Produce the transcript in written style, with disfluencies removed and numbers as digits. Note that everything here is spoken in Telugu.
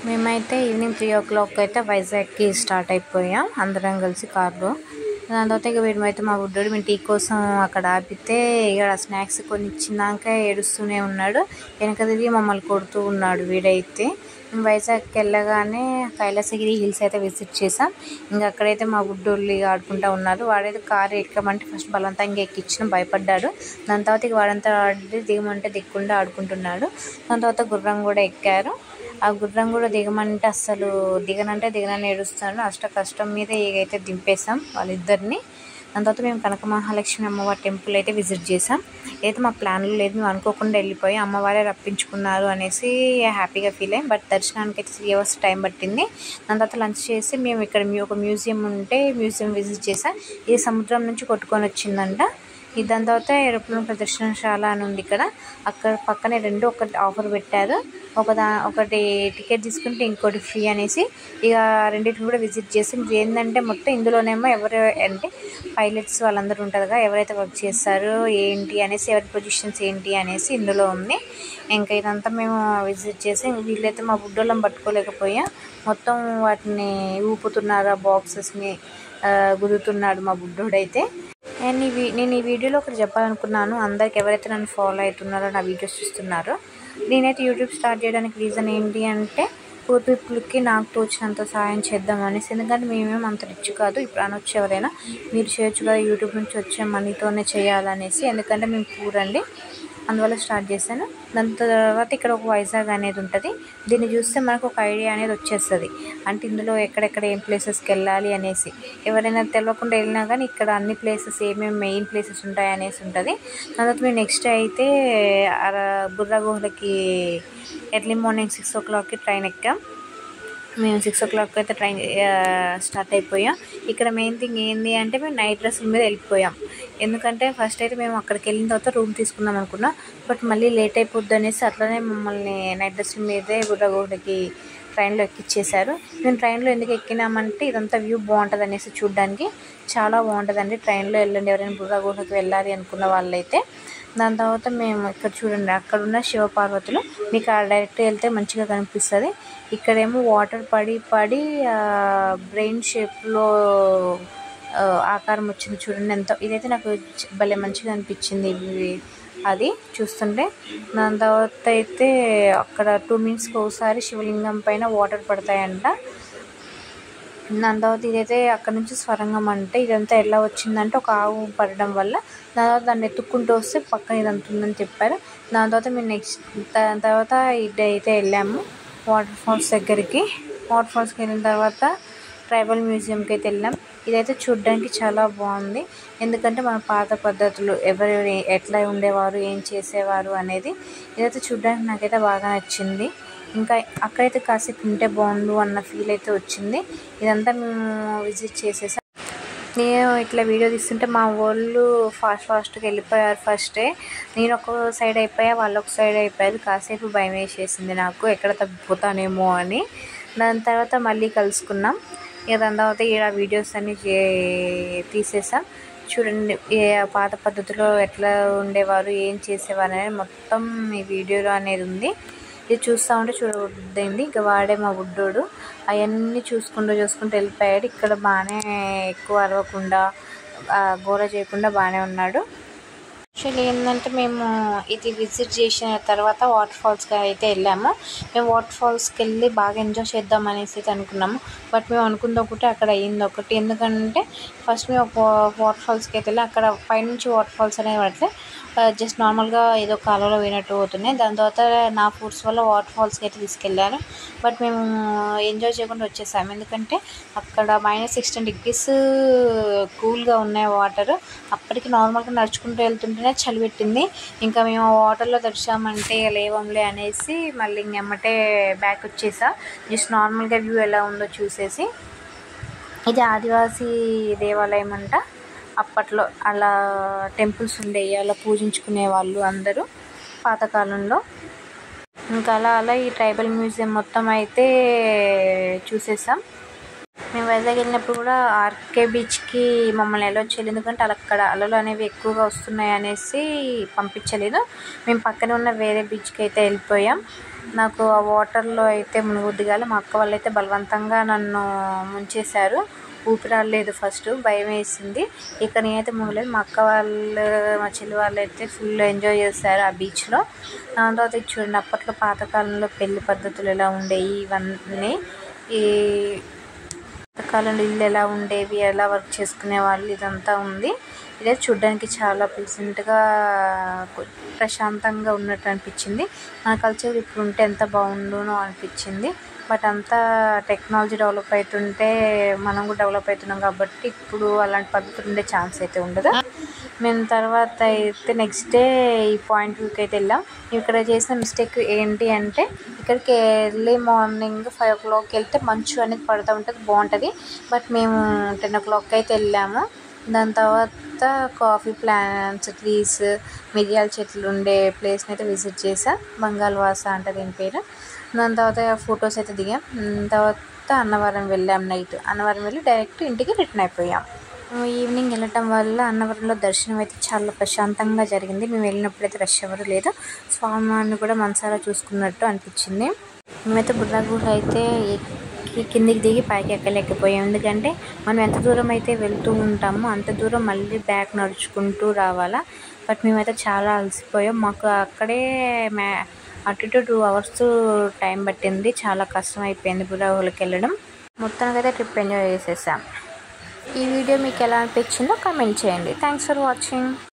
మేమైతే ఈవినింగ్ 3 o'clock అయితే వైజాగ్కి స్టార్ట్ అయిపోయాం అందరం కలిసి కార్లో. దాని తర్వాత ఇక వీడమైతే మా బుడ్డోడు మేము టీ కోసం అక్కడ ఆపితే ఇక స్నాక్స్ కొన్ని ఇచ్చినాక ఏడుస్తూనే ఉన్నాడు. వెనక తిరిగి మమ్మల్ని కొడుతూ ఉన్నాడు వీడైతే. మేము వైజాగ్కి వెళ్ళగానే కైలాసగిరి హిల్స్ అయితే విజిట్ చేసాం. ఇంకా అక్కడైతే మా బుడ్డోళ్ళు ఇక ఆడుకుంటూ ఉన్నారు. వాడైతే కారు ఎక్కమంటే ఫస్ట్ బలవంతంగా ఎక్కించిన భయపడ్డాడు. దాని తర్వాత ఇక వాడంతా దిగమంటే దిగకుండా ఆడుకుంటున్నాడు. దాని తర్వాత గుర్రం కూడా ఎక్కారు. ఆ గుర్రం కూడా దిగమంటే అస్సలు దిగనని ఏడుస్తున్నాడు. కష్టం మీద ఇకైతే దింపేసాం వాళ్ళిద్దరిని. దాని తర్వాత మేము కనక మహాలక్ష్మి అమ్మవారి టెంపుల్ అయితే విజిట్ చేసాం. అయితే మా ప్లాన్లో లేదు, మేము అనుకోకుండా వెళ్ళిపోయి అమ్మవారే రప్పించుకున్నారు అనేసి హ్యాపీగా ఫీల్ అయ్యాం. బట్ దర్శనానికి అయితే 3 hours టైం పట్టింది. దాని తర్వాత లంచ్ చేసి మేము ఇక్కడ ఒక మ్యూజియం ఉంటే మ్యూజియం విజిట్ చేసాం. ఇది సముద్రం నుంచి కొట్టుకొని వచ్చిందంట. దాని తర్వాత ఏరోప్లేన్ ప్రదర్శనశాల అని ఉంది ఇక్కడ. అక్కడ పక్కనే ఒకటి ఆఫర్ పెట్టారు. ఒకటి టికెట్ తీసుకుంటే ఇంకోటి ఫ్రీ అనేసి ఇక రెండింటిని కూడా విజిట్ చేసి ఏంటంటే మొత్తం ఇందులోనేమో ఎవరు అంటే పైలట్స్ వాళ్ళందరూ ఉంటారు కదా, ఎవరైతే వర్క్ చేస్తారో ఏంటి అనేసి, ఎవరి పొజిషన్స్ ఏంటి అనేసి ఇందులో ఉంది. ఇంకా ఇదంతా మేము విజిట్ చేసి వీళ్ళైతే మా బుడ్డోళ్ళని పట్టుకోలేకపోయా, మొత్తం వాటిని ఊపుతున్నారు, ఆ బాక్సెస్ని గుద్దుతున్నాడు మా బుడ్డోడైతే. నేను ఈ వీడియోలో ఒకటి చెప్పాలనుకున్నాను. అందరికి ఎవరైతే నన్ను ఫాలో అవుతున్నారో, నా వీడియోస్ చూస్తున్నారో, నేనైతే యూట్యూబ్ స్టార్ట్ చేయడానికి రీజన్ ఏంటి అంటే పూర్ పీపుల్కి నాకు తోచినంత సహాయం చేద్దాం అనేసి. ఎందుకంటే మేమేమో అంత రిచ్ కాదు. ఇప్పుడు అనొచ్చు ఎవరైనా మీరు చేయొచ్చు కదా యూట్యూబ్ నుంచి వచ్చే మనీతోనే చేయాలనేసి. ఎందుకంటే మేము పూర్ అండి, అందువల్ల స్టార్ట్ చేశాను. దాని తర్వాత ఇక్కడ ఒక వైజాగ్ అనేది ఉంటుంది. దీన్ని చూస్తే మనకు ఒక ఐడియా అనేది వచ్చేస్తుంది. అంటే ఇందులో ఎక్కడెక్కడ ఏం ప్లేసెస్కి వెళ్ళాలి అనేసి. ఎవరైనా తెలియకుండా వెళ్ళినా కానీ ఇక్కడ అన్ని ప్లేసెస్ ఏమేమి మెయిన్ ప్లేసెస్ ఉంటాయి అనేసి ఉంటుంది. దాని తర్వాత మేము నెక్స్ట్ అయితే బుర్రా గుహలకి ఎర్లీ మార్నింగ్ 6 o'clockకి ట్రైన్ ఎక్కాం. మేము 6 o'clock అయితే ట్రైన్ స్టార్ట్ అయిపోయాం. ఇక్కడ మెయిన్ థింగ్ ఏంటి అంటే మేము నైట్ డ్రెస్సుల మీద వెళ్ళిపోయాం. ఎందుకంటే ఫస్ట్ అయితే మేము అక్కడికి వెళ్ళిన తర్వాత రూమ్ తీసుకుందాం అనుకున్నాం. బట్ మళ్ళీ లేట్ అయిపోద్ది అనేసి అట్లనే మమ్మల్ని నైట్ డ్రెస్సుల మీదే బుర్రగూడకి ట్రైన్లో ఎక్కిచ్చేశారు. మేము ట్రైన్లో ఎందుకు ఎక్కినామంటే ఇదంతా వ్యూ బాగుంటుంది అనేసి, చూడడానికి చాలా బాగుంటుందండి. ట్రైన్లో వెళ్ళండి ఎవరైనా బుర్రగూడకి వెళ్ళాలి అనుకున్న వాళ్ళైతే. దాని తర్వాత మేము ఇక్కడ చూడండి, అక్కడున్న శివపార్వతులు మీకు డైరెక్ట్ వెళ్తే మంచిగా కనిపిస్తుంది. ఇక్కడేమో వాటర్ పడి బ్రెయిన్ షేప్లో ఆకారం వచ్చింది చూడండి ఎంత. ఇదైతే నాకు భలే మంచిగా అనిపించింది అది చూస్తుంటే. దాని తర్వాత అయితే అక్కడ 2 minutesకి ఒకసారి శివలింగం పైన వాటర్ పడతాయంట. దాని తర్వాత ఇదైతే అక్కడ నుంచి స్వరంగం అంటే ఇదంతా ఎలా వచ్చిందంటే ఒక ఆవు పడడం వల్ల. దాని తర్వాత దాన్ని ఎత్తుక్కుంటూ వస్తే పక్కన ఇదంతా ఉందని చెప్పారు. దాని తర్వాత మేము దాని తర్వాత ఇదైతే వెళ్ళాము వాటర్ ఫాల్స్ దగ్గరికి. వాటర్ ఫాల్స్కి వెళ్ళిన తర్వాత ట్రైబల్ మ్యూజియంకి అయితే వెళ్ళాం. ఇదైతే చూడడానికి చాలా బాగుంది. ఎందుకంటే మన పాత పద్ధతులు ఎవరు ఎట్లా ఉండేవారు, ఏం చేసేవారు అనేది ఇదైతే చూడడానికి నాకైతే బాగా నచ్చింది. ఇంకా అక్కడైతే కాసేపు ఉంటే బాగుండు అన్న ఫీల్ అయితే వచ్చింది. ఇదంతా మేము విజిట్ చేసేసాం. నేను ఇట్లా వీడియో తీస్తుంటే మా వాళ్ళు ఫాస్ట్గా వెళ్ళిపోయారు. ఫస్టే నేను ఒక సైడ్ అయిపోయా, వాళ్ళు ఒక సైడ్ అయిపోయారు. కాసేపు భయం వేసేసింది నాకు, ఎక్కడ తప్పిపోతానేమో అని. దాని తర్వాత మళ్ళీ కలుసుకున్నాం. ఇక దాని తర్వాత ఇలా వీడియోస్ అన్నీ తీసేసాం. చూడండి పాత పద్ధతిలో ఎట్లా ఉండేవారు, ఏం చేసేవారు అనేది మొత్తం ఈ వీడియోలో అనేది ఉంది. ఇది చూస్తూ ఉంటే చూడబుద్దయింది. ఇక వాడే మా బుడ్డోడు అవన్నీ చూసుకుంటూ వెళ్ళిపోయాడు. ఇక్కడ బాగానే ఎక్కువ అరవకుండా గోల చేయకుండా బాగానే ఉన్నాడు. యాక్చువల్లీ ఏంటంటే మేము ఇది విజిట్ చేసిన తర్వాత వాటర్ ఫాల్స్కి అయితే వెళ్ళాము. మేము వాటర్ ఫాల్స్కి వెళ్ళి బాగా ఎంజాయ్ చేద్దాం అనేసి అయితే అనుకున్నాము. బట్ మేము అనుకుంది ఒకటి, అక్కడ అయ్యింది ఒకటి. ఎందుకంటే ఫస్ట్ మేము ఒక వాటర్ ఫాల్స్కి అయితే వెళ్ళి అక్కడ పైనుంచి వాటర్ ఫాల్స్ అనేవి పడితే జస్ట్ నార్మల్గా ఏదో కాలంలో పోయినట్టు పోతున్నాయి. దాని తర్వాత నా ఫుడ్స్ వల్ల వాటర్ ఫాల్స్కి అయితే తీసుకెళ్ళాను. బట్ మేము ఎంజాయ్ చేయకుండా వచ్చేసాము. ఎందుకంటే అక్కడ -16 degrees కూల్గా ఉన్నాయి వాటర్. అప్పటికి నార్మల్గా నడుచుకుంటూ వెళ్తుంటేనే చలి పెట్టింది. ఇంకా మేము వాటర్లో తడిచామంటే లేవంలే అనేసి మళ్ళీ ఇంకెమ్మటే బ్యాక్ వచ్చేసా. జస్ట్ నార్మల్గా వ్యూ ఎలా ఉందో చూసేసి. ఇది ఆదివాసీ దేవాలయం అంట. అప్పట్లో అలా టెంపుల్స్ ఉండేవి, అలా పూజించుకునే వాళ్ళు అందరూ పాతకాలంలో. ఇంకా అలా ఈ ట్రైబల్ మ్యూజియం మొత్తం అయితే చూసేసాం. మేము వైజాగ్ వెళ్ళినప్పుడు కూడా ఆర్కే బీచ్కి మమ్మల్ని ఎలా వచ్చేది, ఎందుకంటే అక్కడ అలలు అనేవి ఎక్కువగా వస్తున్నాయి అనేసి పంపించలేదు. మేము పక్కన ఉన్న వేరే బీచ్కి అయితే వెళ్ళిపోయాం. నాకు ఆ వాటర్లో అయితే మునుగుద్ది కాలే. మా అక్క వాళ్ళు అయితే బలవంతంగా నన్ను ముంచేశారు. ఊపిరాడలేదు, ఫస్ట్ భయం వేసింది. ఇక్కడ నేనైతే మునగలేదు. మా అక్క వాళ్ళు మా చెల్లి వాళ్ళు అయితే ఫుల్ ఎంజాయ్ చేశారు ఆ బీచ్లో. దాని తర్వాత చూడండి అప్పట్లో పాతకాలంలో పెళ్లి పద్ధతులు ఎలా ఉండేవి, ఇవన్నీ ఈ పాతకాలంలో ఇల్లు ఎలా ఉండేవి, ఎలా వర్క్ చేసుకునే వాళ్ళు, ఇదంతా ఉంది. ఇదే చూడ్డానికి చాలా ప్లెజెంట్గా ప్రశాంతంగా ఉన్నట్టు అనిపించింది. మన కల్చర్ ఇప్పుడు ఉంటే ఎంత బాగుండునో అనిపించింది. బట్ అంతా టెక్నాలజీ డెవలప్ అవుతుంటే మనం కూడా డెవలప్ అవుతున్నాం కాబట్టి ఇప్పుడు అలాంటి పద్ధతులు ఉండే ఛాన్స్ అయితే ఉండదు. మేము తర్వాత అయితే నెక్స్ట్ డే ఈ పాయింట్ వ్యూకి అయితే వెళ్ళాం. ఇక్కడ చేసిన మిస్టేక్ ఏంటి అంటే ఇక్కడికి ఎర్లీ మార్నింగ్ 5 o'clock వెళ్తే మంచు అనేది పడుతూ ఉంటుంది, బాగుంటుంది. బట్ మేము 10 o'clock అయితే వెళ్ళాము. దాని తర్వాత కాఫీ ప్లాంట్స్, ట్రీస్, మిరియాల చెట్లు ఉండే ప్లేస్ని అయితే విజిట్ చేసాం. బంగాళవాస అంటే దీని పేరు. దాని తర్వాత ఫొటోస్ అయితే దిగాం. తర్వాత అన్నవరం వెళ్ళాం. నైట్ అన్నవరం వెళ్ళి డైరెక్ట్ ఇంటికి రిటర్న్ అయిపోయాం. ఈవినింగ్ వెళ్ళటం వల్ల అన్నవరంలో దర్శనం అయితే చాలా ప్రశాంతంగా జరిగింది. మేము వెళ్ళినప్పుడైతే రష్ ఎవరు లేదు. స్వామివారిని కూడా మనసారా చూసుకున్నట్టు అనిపించింది. మేమైతే బుర్రా గుహ అయితే కిందికి దిగి పైకి ఎక్కలేకపోయాం. ఎందుకంటే మనం ఎంత దూరం అయితే వెళ్తూ ఉంటామో అంత దూరం మళ్ళీ బ్యాక్ నడుచుకుంటూ రావాలా. బట్ మేమైతే చాలా అలసిపోయాం. మాకు అక్కడే అటు ఇటు 2 hours టైం పట్టింది. చాలా కష్టం అయిపోయింది బుర్రా గుహలోకి వెళ్ళడం. మొత్తానికి అయితే ట్రిప్ ఎంజాయ్ చేసేసాం. ఈ వీడియో మీకు ఎలా అనిపించిందో కామెంట్ చేయండి. Thanks for watching.